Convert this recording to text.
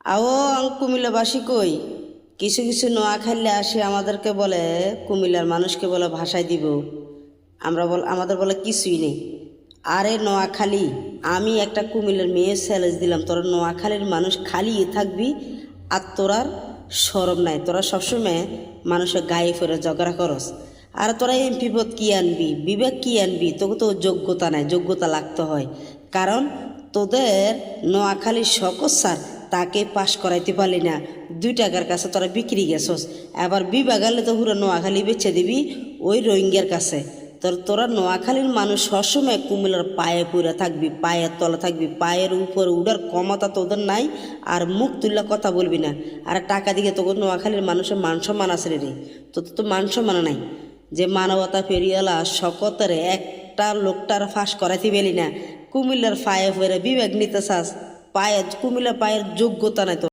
আও কুমিল্লাবাসী কই কিছু কিছু নোয়াখালী আসে আমাদেরকে বলে কুমিল্লার মানুষকে বলে ভাষায় দিব আমাদের বলে কিছুই নেই। আরে নোয়াখালী, আমি একটা কুমিল্লার মেয়ে চ্যালেঞ্জ দিলাম, তোরা নোয়াখালীর মানুষ খালি থাকবি আর তোরার শরম নাই, তোরা সবসময় মানুষের গায়ে ফেরে ঝগড়া করস। আর তোরা এমপি পদ কি আনবি, বিবেক কি আনবি? তোকে তো যোগ্যতা নাই, যোগ্যতা লাগতে হয়। কারণ তোদের নোয়াখালীর শকত স্যার তাকে পাশ করাইতে পারলি না, 2 টাকার কাছে তোরা বিক্রি গেছস। এবার বিভাগ আলে তো পুরো নোয়াখালী বেচে দিবি ওই রোহিঙ্গার কাছে। তোরা নোয়াখালীর মানুষ সবসময় কুমিল্লার পায়ে পড়ে থাকবি, পায়ের তলে থাকবি, পায়ের উপরে উঠার ক্ষমতা তোদের নাই। আর মুখ তুললে কথা বলবি না। আর টাকা দিকে তোকে নোয়াখালীর মানুষের মান সম্মান আছে রে, তোদের তো মান সম্মান নাই। যে মানবতা ফেরিয়ালা শকতের একটা লোকটার ফাঁস করাইতে পেলি না, কুমিল্লার পায়ে পড়ে বিবেক নিতে চাস? কুমিল্লার পায়ের যোগ্যতা নাই তোর।